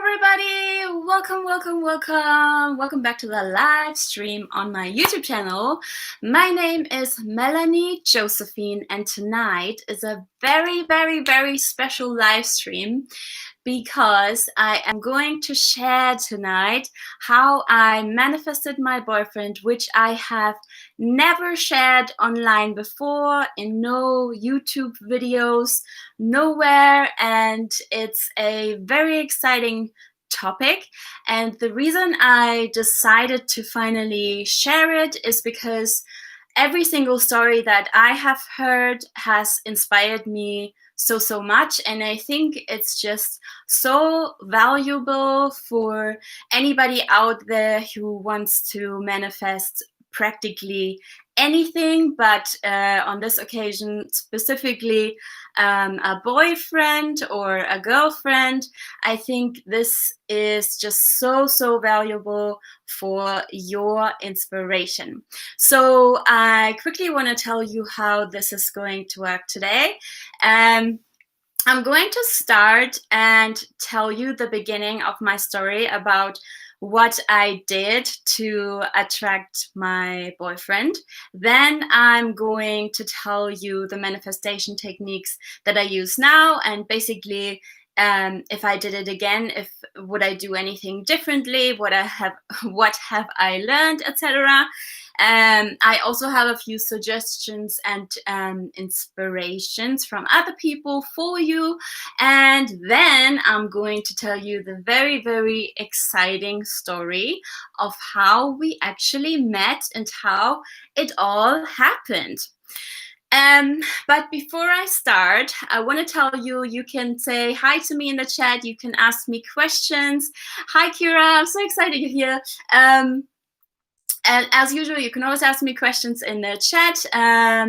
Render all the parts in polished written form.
everybody, welcome back to the live stream on my YouTube channel. My name is Melanie Josephine, and tonight is a very special live stream because I am going to share tonight how I manifested my boyfriend, which I have never shared online before, in no YouTube videos, nowhere, and it's a very exciting topic. And the reason I decided to finally share it is because every single story that I have heard has inspired me so much, and I think it's just so valuable for anybody out there who wants to manifest practically anything, but on this occasion specifically a boyfriend or a girlfriend. I think this is just so valuable for your inspiration. So I quickly want to tell you how this is going to work today. I'm going to start and tell you the beginning of my story about what I did to attract my boyfriend. Then I'm going to tell you the manifestation techniques that I use now, and basically if I did it again, would I do anything differently, what have I learned, etc. I also have a few suggestions and inspirations from other people for you. And then I'm going to tell you the very exciting story of how we actually met and how it all happened. But before I start, I want to tell you, you can say hi to me in the chat. You can ask me questions. Hi, Kira. I'm so excited you're here. And as usual, you can always ask me questions in the chat. I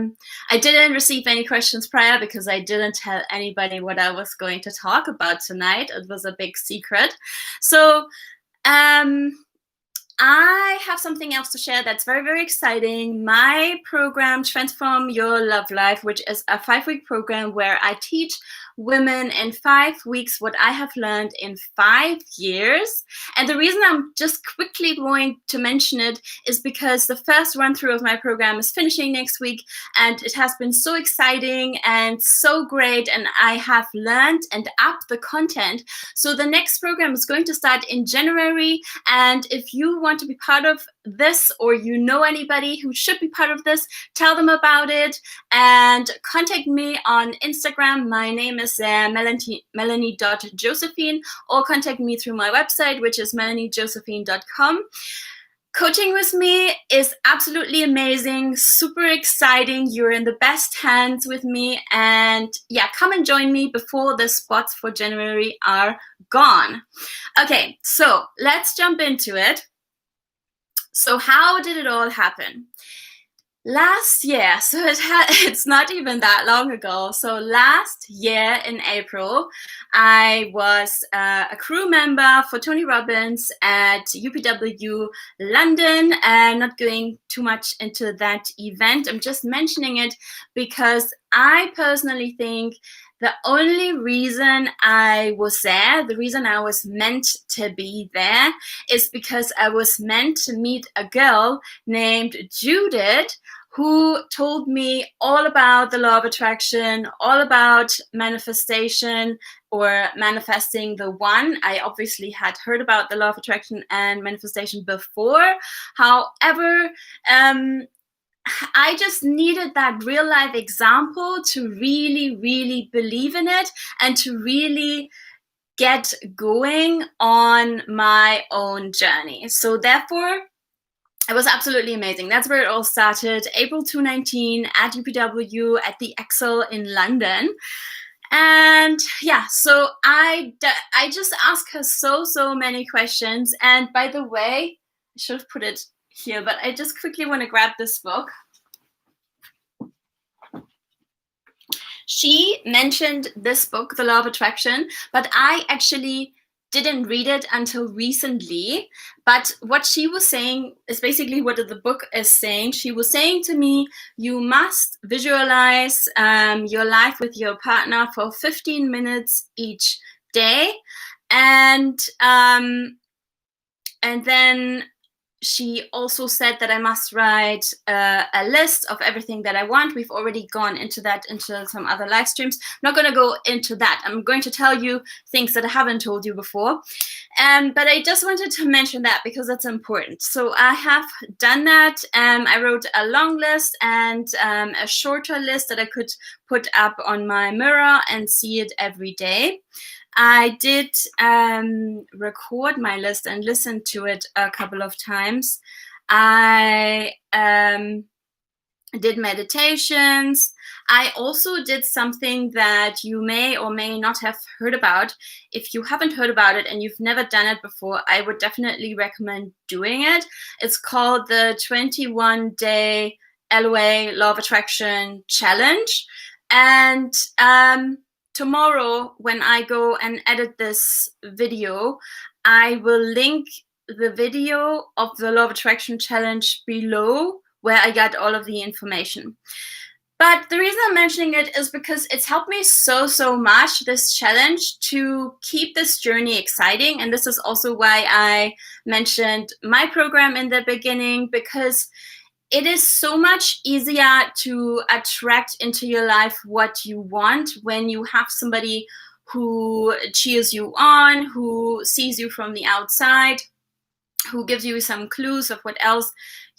didn't receive any questions prior because I didn't tell anybody what I was going to talk about tonight. It was a big secret. So I have something else to share that's very exciting. My program, Transform Your Love Life, which is a 5-week program where I teach women in 5 weeks what I have learned in 5 years. And the reason I'm just quickly going to mention it is because the first run through of my program is finishing next week, and it has been so exciting and so great, and I have learned and upped the content. So the next program is going to start in January, and if you want to be part of this, or you know anybody who should be part of this, tell them about it and contact me on Instagram. My name is melanie.josephine, or contact me through my website, which is melaniejosephine.com. Coaching with me is absolutely amazing, super exciting. You're in the best hands with me, and yeah, come and join me before the spots for January are gone. Okay, so let's jump into it. So how did it all happen? Last year, so it's not even that long ago. So last year in April, I was a crew member for Tony Robbins at UPW London. And not going too much into that event. I'm just mentioning it because I personally think the only reason I was there, the reason I was meant to be there, is because I was meant to meet a girl named Judith, who told me all about the law of attraction, all about manifestation or manifesting the one. I obviously had heard about the law of attraction and manifestation before. However, I just needed that real life example to really believe in it and to really get going on my own journey. So therefore, it was absolutely amazing. That's where it all started. April 2019 at UPW at the Excel in London. And yeah, so I just asked her so many questions. And by the way, I should have put it here, but I just quickly want to grab this book. She mentioned this book, The Law of Attraction, but I actually didn't read it until recently. But what she was saying is basically what the book is saying. She was saying to me, you must visualize your life with your partner for 15 minutes each day. And then she also said that I must write a list of everything that I want. We've already gone into that into some other live streams. I'm not going to go into that. I'm going to tell you things that I haven't told you before. But I just wanted to mention that because it's important. So I have done that. I wrote a long list and a shorter list that I could put up on my mirror and see it every day. I did record my list and listen to it a couple of times. I did meditations. I also did something that you may or may not have heard about. If you haven't heard about it and you've never done it before, I would definitely recommend doing it. It's called the 21-day Loa Law of Attraction Challenge. And tomorrow, when I go and edit this video, I will link the video of the Law of Attraction Challenge below, where I got all of the information. But the reason I'm mentioning it is because it's helped me so much, this challenge, to keep this journey exciting. And this is also why I mentioned my program in the beginning, because it is so much easier to attract into your life what you want when you have somebody who cheers you on, who sees you from the outside, who gives you some clues of what else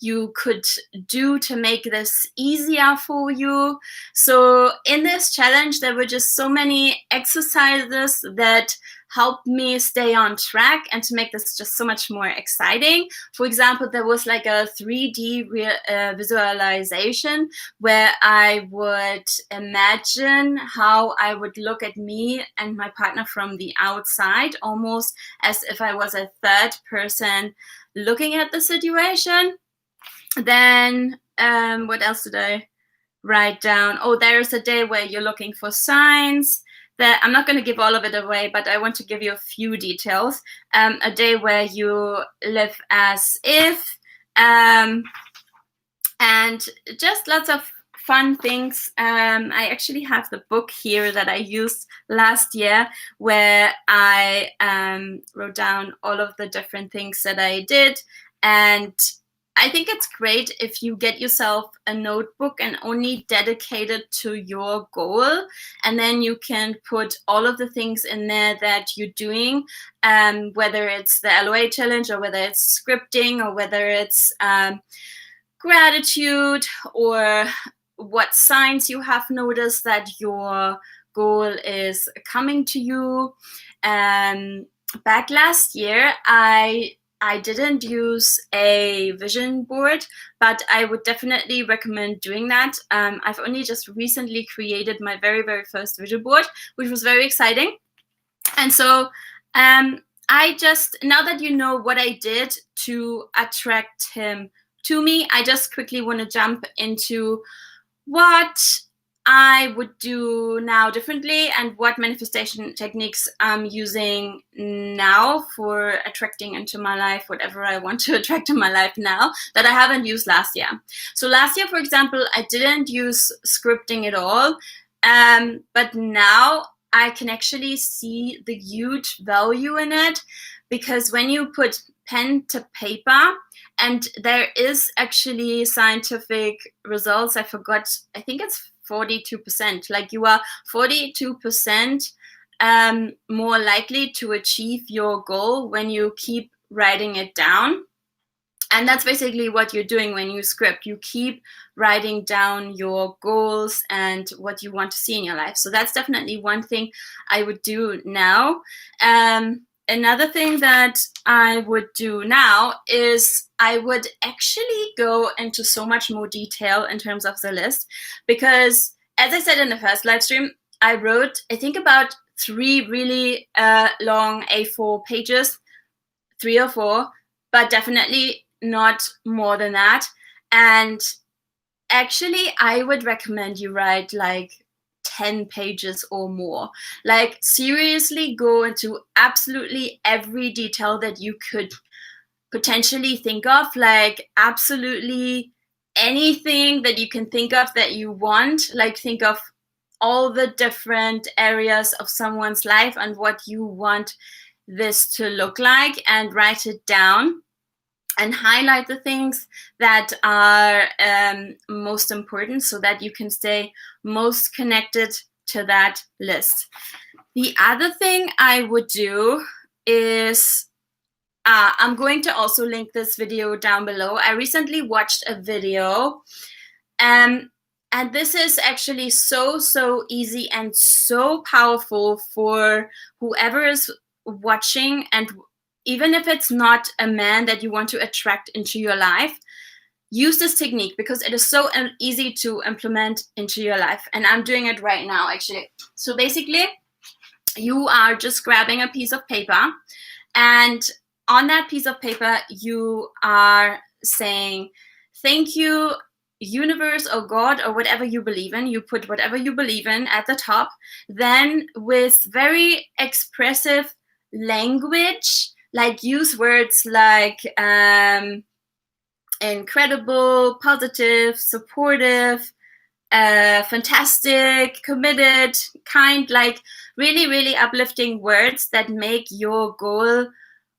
you could do to make this easier for you. So in this challenge, there were just so many exercises that helped me stay on track and to make this just so much more exciting. For example, there was like a 3D visualization where I would imagine how I would look at me and my partner from the outside, almost as if I was a third person looking at the situation. Then what else did I write down? Oh, there's a day where you're looking for signs. That I'm not going to give all of it away, but I want to give you a few details. A day where you live as if, and just lots of fun things. I actually have the book here that I used last year, where I wrote down all of the different things that I did. And I think it's great if you get yourself a notebook and only dedicate it to your goal. And then you can put all of the things in there that you're doing, whether it's the LOA challenge or whether it's scripting or whether it's gratitude or what signs you have noticed that your goal is coming to you. Back last year, I didn't use a vision board, but I would definitely recommend doing that. I've only just recently created my very first vision board, which was very exciting. And so I just, now that you know what I did to attract him to me, I just quickly want to jump into what I would do now differently and what manifestation techniques I'm using now for attracting into my life whatever I want to attract in my life now that I haven't used last year. So last year, for example, I didn't use scripting at all, but now I can actually see the huge value in it, because when you put pen to paper, and there is actually scientific results, I think it's 42%. Like you are 42% more likely to achieve your goal when you keep writing it down. And that's basically what you're doing when you script. You keep writing down your goals and what you want to see in your life. So that's definitely one thing I would do now. Another thing that I would do now is I would actually go into so much more detail in terms of the list, because as I said in the first live stream, I wrote, I think, about 3 really long A4 pages, 3 or 4, but definitely not more than that. And actually, I would recommend you write like 10 pages or more. Like, seriously, go into absolutely every detail that you could potentially think of, like absolutely anything that you can think of that you want. Like, think of all the different areas of someone's life and what you want this to look like and write it down and highlight the things that are most important so that you can stay most connected to that list. The other thing I would do is, I'm going to also link this video down below. I recently watched a video, and this is actually so easy and so powerful for whoever is watching, and even if it's not a man that you want to attract into your life, use this technique because it is so easy to implement into your life. And I'm doing it right now, actually. So basically, you are just grabbing a piece of paper, and on that piece of paper, you are saying, thank you, universe or God or whatever you believe in. You put whatever you believe in at the top. Then with very expressive language, like use words like incredible, positive, supportive, fantastic, committed, kind, like really uplifting words that make your goal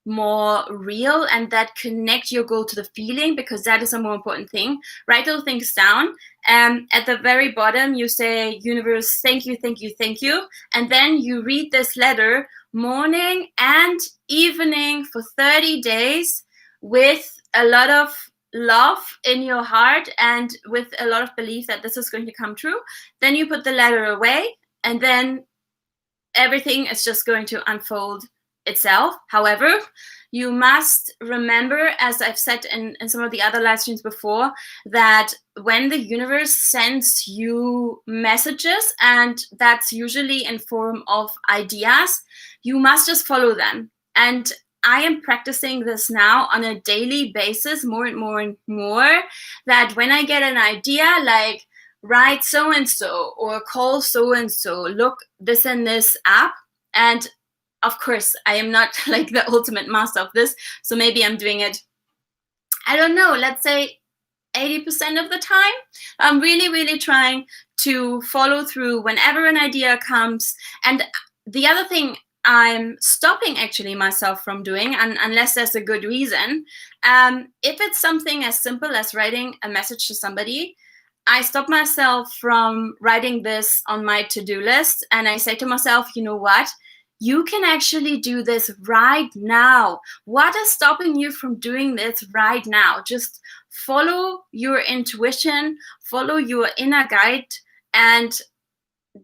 more real and that connect your goal to the feeling, because that is a more important thing. Write those things down. At the very bottom, you say, universe, thank you, thank you, thank you. And then you read this letter morning and evening for 30 days with a lot of love in your heart and with a lot of belief that this is going to come true. Then you put the letter away, and then everything is just going to unfold itself. However, you must remember, as I've said in some of the other live streams before, that when the universe sends you messages, and that's usually in form of ideas, you must just follow them. And I am practicing this now on a daily basis, more and more and more, that when I get an idea, like write so-and-so or call so-and-so, look this and this up, and of course, I am not like the ultimate master of this, so maybe I'm doing it, I don't know, let's say 80% of the time. I'm really trying to follow through whenever an idea comes. And the other thing I'm stopping actually myself from doing, and unless there's a good reason, if it's something as simple as writing a message to somebody, I stop myself from writing this on my to-do list, and I say to myself, you know what? You can actually do this right now. What is stopping you from doing this right now? Just follow your intuition, follow your inner guide, and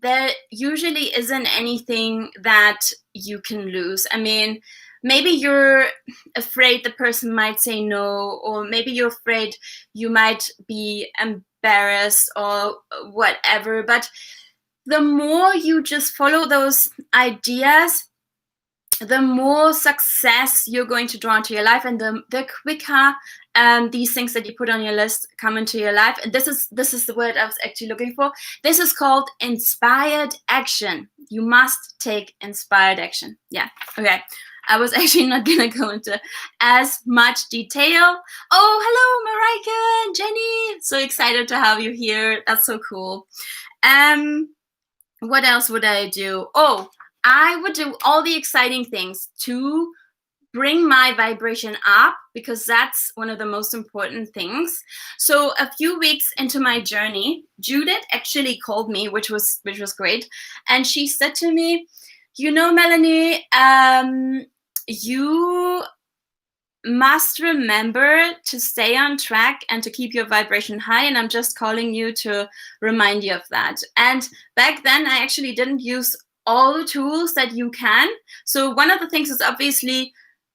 there usually isn't anything that you can lose. I mean, maybe you're afraid the person might say no, or maybe you're afraid you might be embarrassed or whatever, but the more you just follow those ideas, the more success you're going to draw into your life, and the quicker these things that you put on your list come into your life. And this is the word I was actually looking for. This is called inspired action. You must take inspired action. Yeah, okay. I was actually not going to go into as much detail. Oh, hello, Marika and Jenny. So excited to have you here. That's so cool. What else would I do? Oh, I would do all the exciting things to bring my vibration up, because that's one of the most important things. So a few weeks into my journey, Judith actually called me, which was great. And she said to me, you know, Melanie, you must remember to stay on track and to keep your vibration high, and I'm just calling you to remind you of that. And back then I actually didn't use all the tools that you can. So one of the things is obviously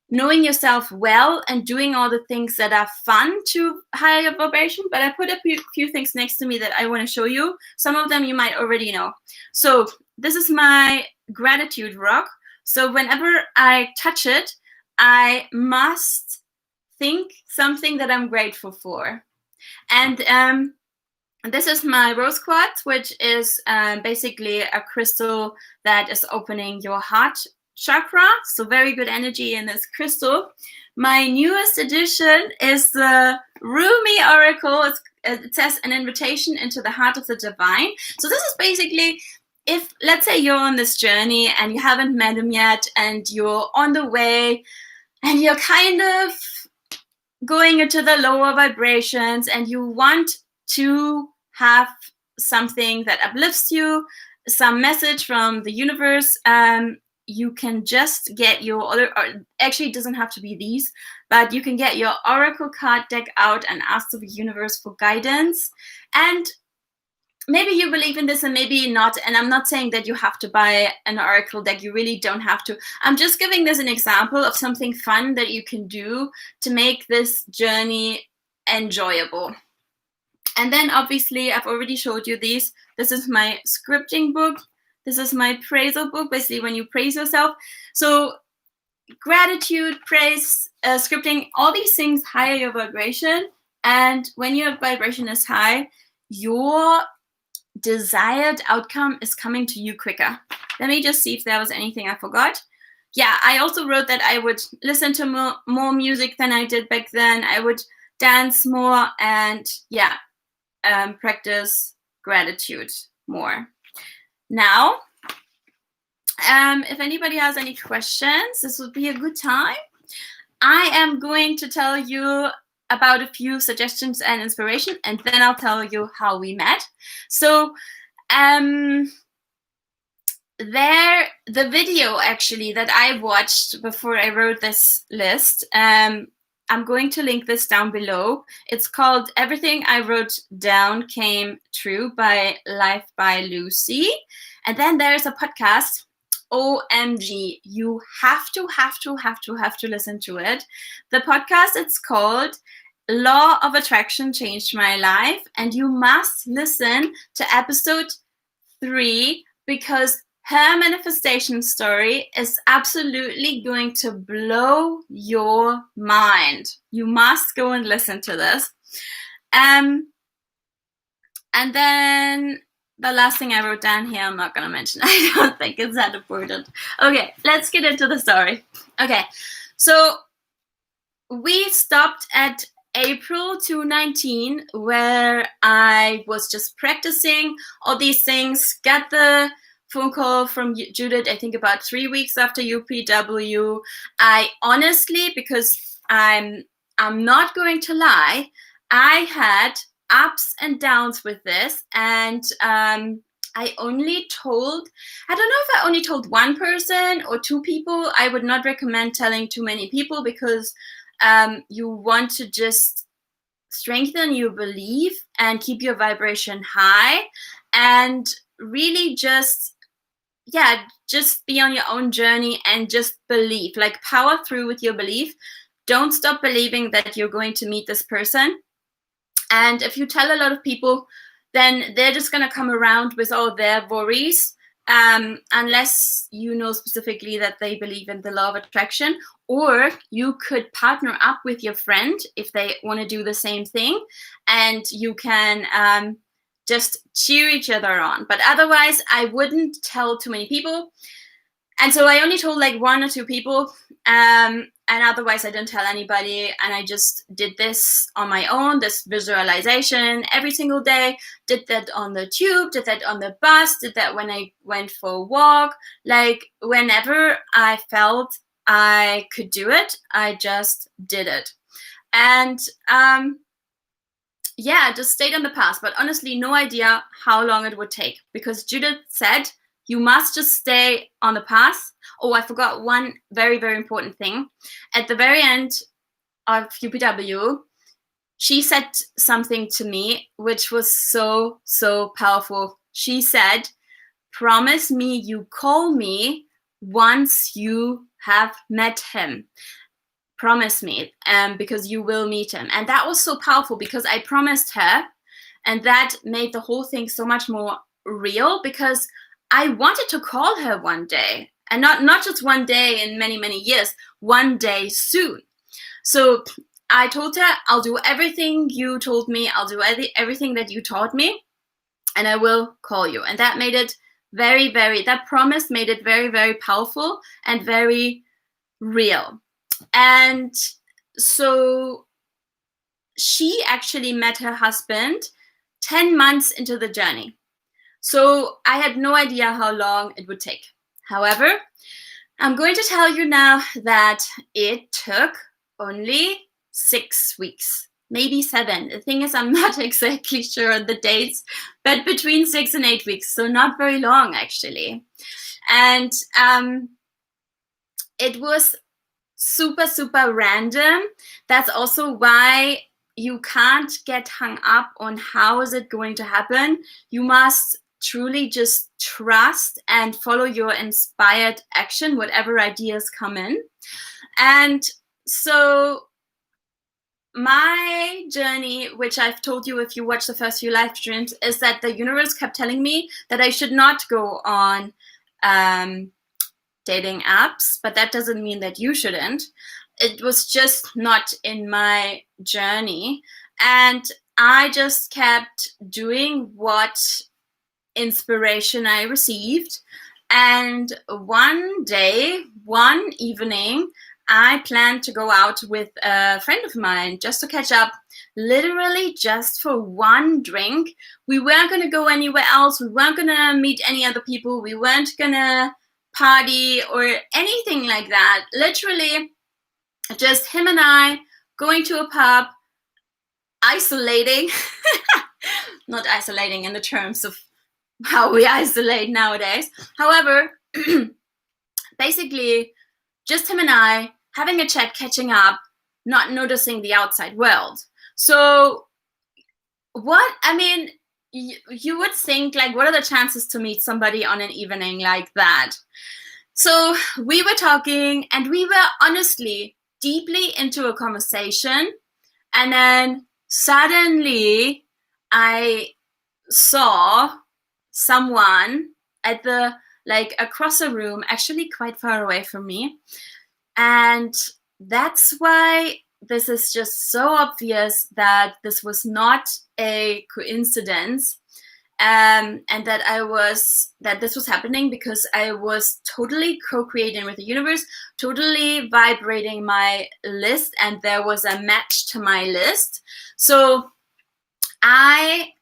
knowing yourself well and doing all the things that are fun to higher your vibration, but I put a few things next to me that I want to show you. Some of them you might already know. So this is my gratitude rock. So whenever I touch it, I must think something that I'm grateful for. And this is my rose quartz, which is basically a crystal that is opening your heart chakra. So very good energy in this crystal. My newest addition is the Roomy Oracle. It says an invitation into the heart of the divine. So this is basically if, let's say, you're on this journey and you haven't met him yet, and you're on the way, and you're kind of going into the lower vibrations, and you want to have something that uplifts you, some message from the universe, you can just get your other, or actually it doesn't have to be these, but you can get your oracle card deck out and ask the universe for guidance. And maybe you believe in this and maybe not, and I'm not saying that you have to buy an oracle deck. You really don't have to. I'm just giving this an example of something fun that you can do to make this journey enjoyable. And then obviously I've already showed you these. This is my scripting book. This is my praisal book, basically when you praise yourself. So gratitude, praise, scripting, all these things higher your vibration. And when your vibration is high, your desired outcome is coming to you quicker. Let me just see if there was anything I forgot. Yeah, I also wrote that I would listen to more music than I did back then. I would dance more, and yeah, practice gratitude more. Now, if anybody has any questions, this would be a good time. I am going to tell you about a few suggestions and inspiration, and then I'll tell you how we met. So the video actually that I watched before I wrote this list, I'm going to link this down below. It's called Everything I Wrote Down Came True by Life by Lucy. And then there's a podcast. OMG, you have to listen to it. The podcast, it's called Law of Attraction Changed My Life, and you must listen to episode 3 because her manifestation story is absolutely going to blow your mind. You must go and listen to this. And then the last thing I wrote down here, I'm not going to mention. I don't think it's that important. Okay, let's get into the story. Okay, so we stopped at April 2019, where I was just practicing all these things, got the phone call from Judith, I think about 3 weeks after UPW. I honestly, because I'm not going to lie, I had ups and downs with this, and I only told, I don't know if I only told one person or 2 people. I would not recommend telling too many people because you want to just strengthen your belief and keep your vibration high, and really just be on your own journey and just believe, like power through with your belief. Don't stop believing that you're going to meet this person. And if you tell a lot of people, then they're just going to come around with all their worries, unless you know specifically that they believe in the law of attraction. Or you could partner up with your friend if they want to do the same thing, and you can just cheer each other on. But otherwise, I wouldn't tell too many people. And so I only told like 1 or 2 people, and otherwise I didn't tell anybody. And I just did this on my own, this visualization every single day, did that on the tube, did that on the bus, did that when I went for a walk. Like whenever I felt I could do it, I just did it. And just stayed on the path. But honestly, no idea how long it would take, because Judith said, you must just stay on the path. Oh, I forgot one very, very important thing. At the very end of UPW, she said something to me which was so, so powerful. She said, promise me you call me once you have met him. Promise me, because you will meet him. And that was so powerful because I promised her, and that made the whole thing so much more real, because I wanted to call her one day, and not just one day in many, many years, one day soon. So I told her, I'll do everything you told me, I'll do everything that you taught me, and I will call you. And that made it very, very, that promise made it very, very powerful and very real. And so she actually met her husband 10 months into the journey. So I had no idea how long it would take. However, I'm going to tell you now that it took only 6 weeks, maybe 7. The thing is, I'm not exactly sure on the dates, but between 6 and 8 weeks, so not very long actually. And it was super, super random. That's also why you can't get hung up on how is it going to happen. You must truly just trust and follow your inspired action, whatever ideas come in. And so my journey, which I've told you if you watch the first few live streams, is that the universe kept telling me that I should not go on dating apps, but that doesn't mean that you shouldn't. It was just not in my journey. And I just kept doing what inspiration I received. And one day, one evening, I planned to go out with a friend of mine just to catch up, literally just for one drink. We weren't going to go anywhere else. We weren't going to meet any other people. We weren't going to party or anything like that. Literally, just him and I going to a pub, isolating. Not isolating in the terms of how we isolate nowadays. However, basically, just him and I having a chat, catching up, not noticing the outside world. So what, I mean, you would think, like, what are the chances to meet somebody on an evening like that? So we were talking, and we were honestly deeply into a conversation. And then suddenly I saw someone at the, like, across a room, actually quite far away from me. And that's why this is just so obvious that this was not a coincidence, and that this was happening because I was totally co-creating with the universe, totally vibrating my list, and there was a match to my list. So I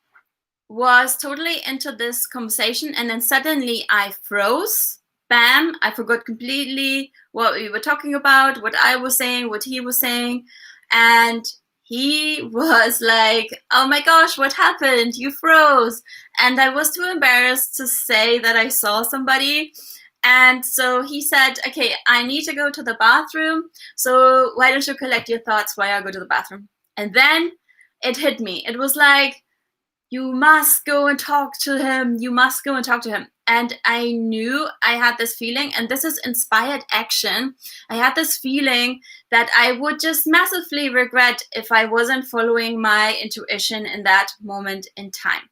was totally into this conversation, and then suddenly I froze. Bam, I forgot completely what we were talking about, what I was saying, what he was saying. And he was like, oh my gosh, what happened? You froze. And I was too embarrassed to say that I saw somebody. And so he said, okay, I need to go to the bathroom. So why don't you collect your thoughts while I go to the bathroom? And then it hit me. It was like, you must go and talk to him. You must go and talk to him. And I knew I had this feeling, and this is inspired action. I had this feeling that I would just massively regret if I wasn't following my intuition in that moment in time.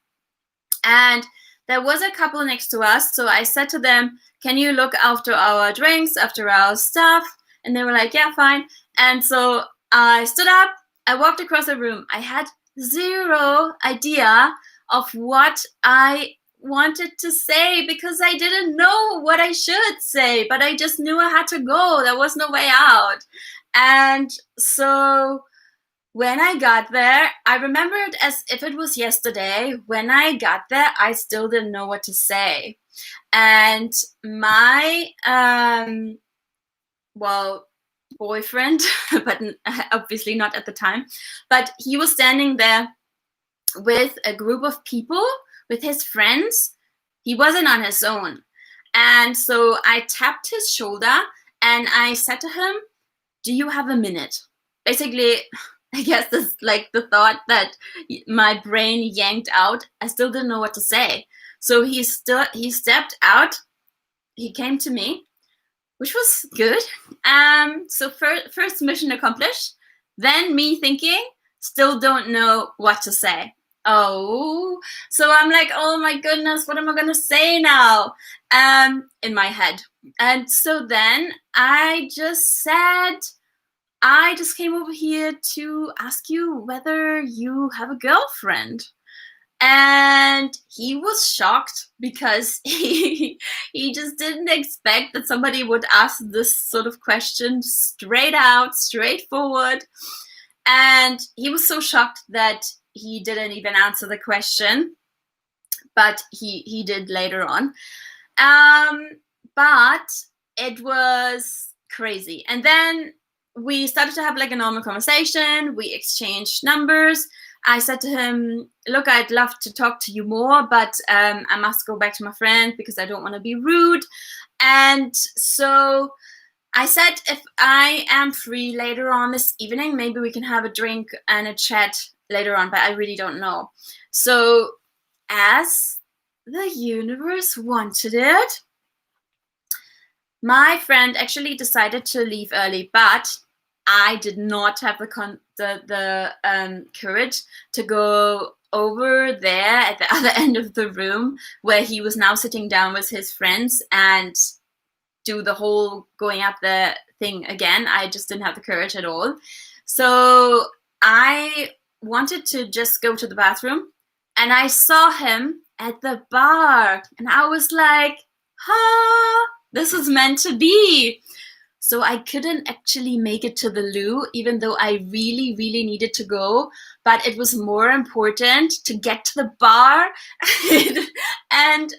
And there was a couple next to us. So I said to them, can you look after our drinks, after our stuff? And they were like, yeah, fine. And so I stood up. I walked across the room. I had zero idea of what I wanted to say because I didn't know what I should say, but I just knew I had to go. There was no way out. And so when I got there, I remember it as if it was yesterday. When I got there, I still didn't know what to say. And my, boyfriend, but obviously not at the time, but he was standing there with a group of people, with his friends. He wasn't on his own. And so I tapped his shoulder and I said to him, do you have a minute? Basically, I guess this is like the thought that my brain yanked out. I still didn't know what to say. So he stepped out. He came to me, which was good. So first mission accomplished. Then me thinking, still don't know what to say. Oh, so I'm like, oh my goodness, what am I going to say now? In my head. And so then I just said, I just came over here to ask you whether you have a girlfriend. And he was shocked because he just didn't expect that somebody would ask this sort of question straight out, straightforward. And he was so shocked that he didn't even answer the question. but he did later on. But it was crazy. And then we started to have like a normal conversation. We exchanged numbers. I said to him, look, I'd love to talk to you more, but I must go back to my friend because I don't want to be rude. And so I said, if I am free later on this evening, maybe we can have a drink and a chat later on, but I really don't know. So as the universe wanted it, my friend actually decided to leave early, but I did not have the courage to go over there at the other end of the room where he was now sitting down with his friends and do the whole going up the thing again. I just didn't have the courage at all. So I wanted to just go to the bathroom, and I saw him at the bar, and I was like, this was meant to be. So I couldn't actually make it to the loo, even though I really, really needed to go. But it was more important to get to the bar. And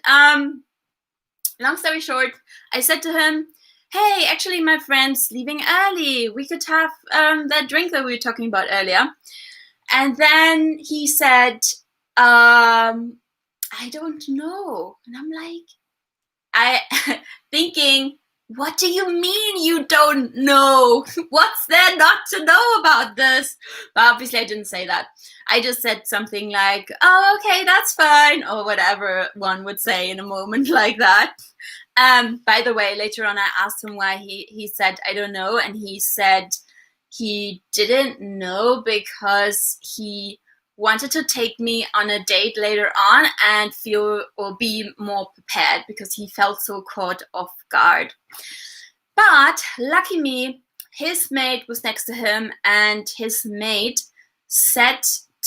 long story short, I said to him, hey, actually my friend's leaving early. We could have that drink that we were talking about earlier. And then he said, I don't know. And I'm like, thinking, what do you mean you don't know? What's there not to know about this? But obviously I didn't say that. I just said something like, oh, okay, that's fine, or whatever one would say in a moment like that. By the way, later on I asked him why he said, I don't know. And he said he didn't know because he wanted to take me on a date later on and feel or be more prepared because he felt so caught off guard. But lucky me, his mate was next to him, and his mate said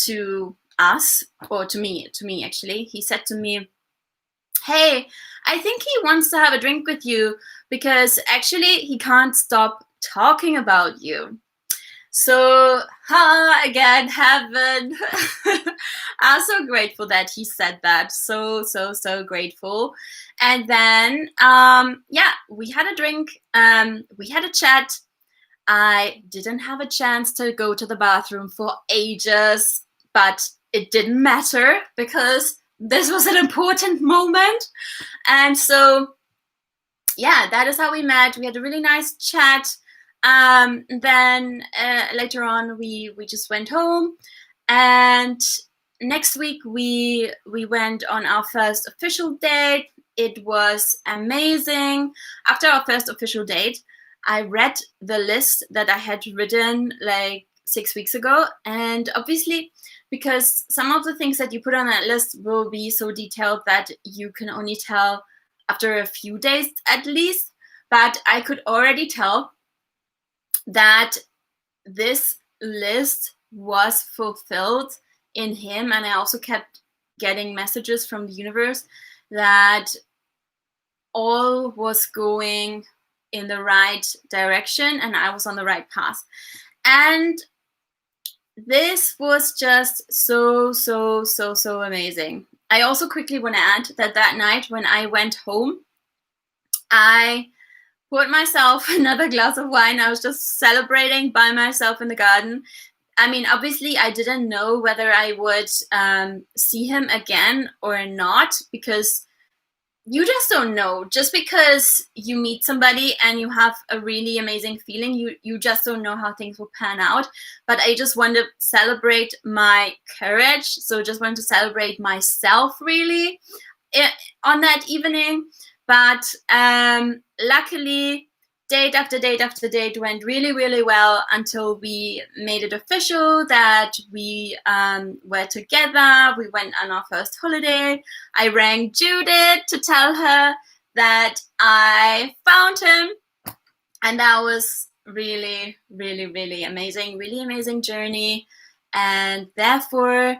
to us, or to me actually, he said to me, hey, I think he wants to have a drink with you because actually he can't stop talking about you. So, again, heaven. I'm so grateful that he said that. So grateful. And then, we had a drink. We had a chat. I didn't have a chance to go to the bathroom for ages, but it didn't matter because this was an important moment. And so, that is how we met. We had a really nice chat. Then later on we just went home, and next week we went on our first official date. It was amazing. After our first official date, I read the list that I had written like 6 weeks ago, and obviously because some of the things that you put on that list will be so detailed that you can only tell after a few days at least, but I could already tell that this list was fulfilled in him. And I also kept getting messages from the universe that all was going in the right direction and I was on the right path. And this was just so amazing. I also quickly want to add that night when I went home, I poured myself another glass of wine. I was just celebrating by myself in the garden. I mean, obviously, I didn't know whether I would see him again or not, because you just don't know. Just because you meet somebody and you have a really amazing feeling, you just don't know how things will pan out. But I just want to celebrate my courage. So just want to celebrate myself, really, on that evening. But luckily, date after date after date went really well until we made it official that we were together. We went on our first holiday. I rang Judith to tell her that I found him. And that was really amazing, really amazing journey. And therefore,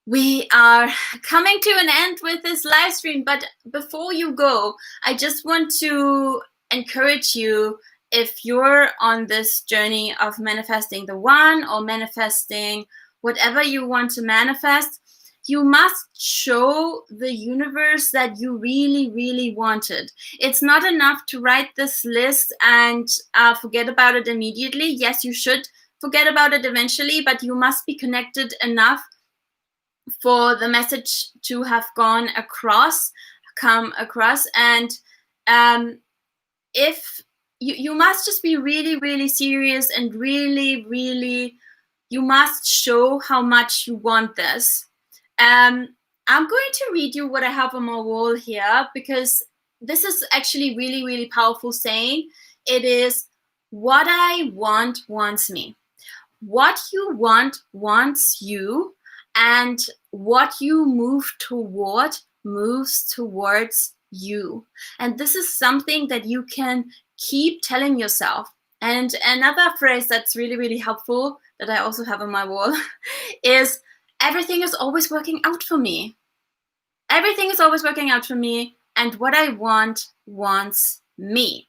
we are coming to an end with this live stream. But before you go, I just want to encourage you, if you're on this journey of manifesting the one or manifesting whatever you want to manifest, you must show the universe that you really, really want it. It's not enough to write this list and forget about it immediately. Yes, you should forget about it eventually, but you must be connected enough for the message to have come across. And if you must just be really, really serious and really, really, you must show how much you want this. I'm going to read you what I have on my wall here, because this is actually really, really powerful saying. It is, what I want wants me. What you want wants you, and what you move toward moves towards you. And this is something that you can keep telling yourself. And another phrase that's really, really helpful that I also have on my wall is, everything is always working out for me. Everything is always working out for me, and what I want wants me.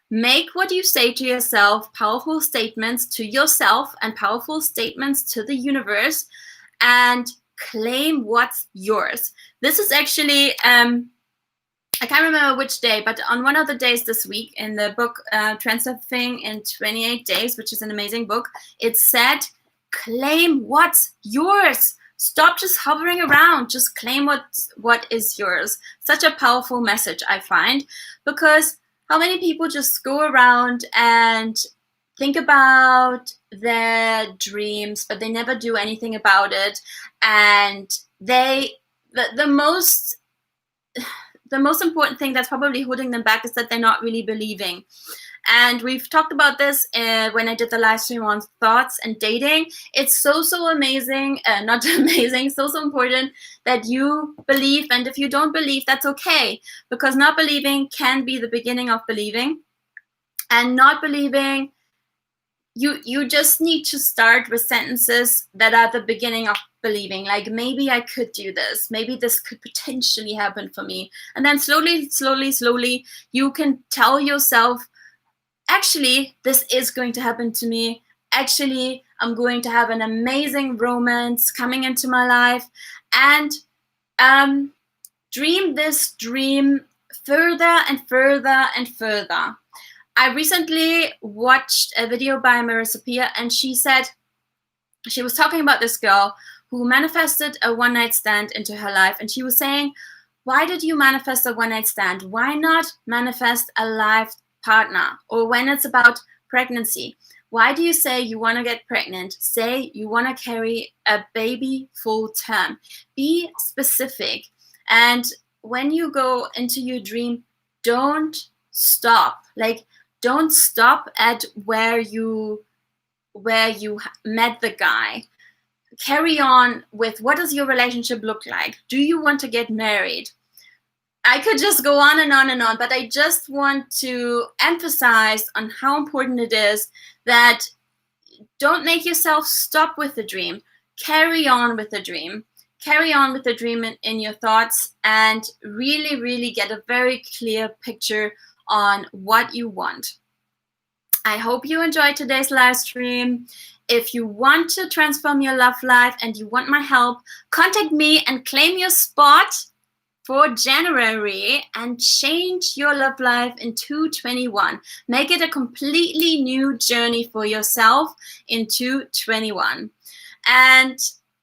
Make what you say to yourself powerful statements to yourself and powerful statements to the universe, and claim what's yours. This is actually, I can't remember which day, but on one of the days this week in the book Transforming in 28 Days, which is an amazing book, it said, claim what's yours. Stop just hovering around. Just claim what is yours. Such a powerful message, I find, because how many people just go around and think about their dreams, but they never do anything about it. And the most important thing that's probably holding them back is that they're not really believing. And we've talked about this when I did the live stream on thoughts and dating. It's so amazing, not amazing, so important that you believe. And if you don't believe, that's okay, because not believing can be the beginning of believing. And not believing, you just need to start with sentences that are the beginning of believing, like, maybe I could do this, maybe this could potentially happen for me. And then slowly you can tell yourself, actually, this is going to happen to me. Actually, I'm going to have an amazing romance coming into my life. And dream this dream further and further and further. I recently watched a video by Marissa Peer, and she said, she was talking about this girl who manifested a one-night stand into her life. And she was saying, why did you manifest a one-night stand? Why not manifest a life partner? Or when it's about pregnancy, why do you say you want to get pregnant? Say you want to carry a baby full term. Be specific. And when you go into your dream, don't stop. Like, don't stop at where you met the guy. Carry on with, what does your relationship look like? Do you want to get married? I could just go on and on and on, but I just want to emphasize on how important it is that don't make yourself stop with the dream. Carry on with the dream. Carry on with the dream in your thoughts, and really, really get a very clear picture on what you want. I hope you enjoyed today's live stream. If you want to transform your love life and you want my help, contact me and claim your spot for January and change your love life in 2021. Make it a completely new journey for yourself in 2021. And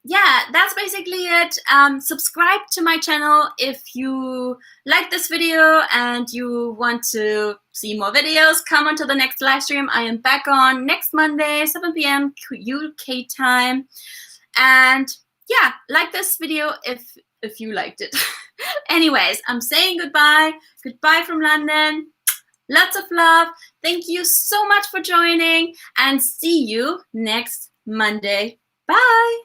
yeah, that's basically it. Subscribe to my channel if you like this video and you want to see more videos. Come on to the next live stream. I am back on next Monday, 7 p.m. UK time. And yeah, like this video if you liked it. Anyways, I'm saying goodbye. Goodbye from London. Lots of love. Thank you so much for joining, and see you next Monday. Bye.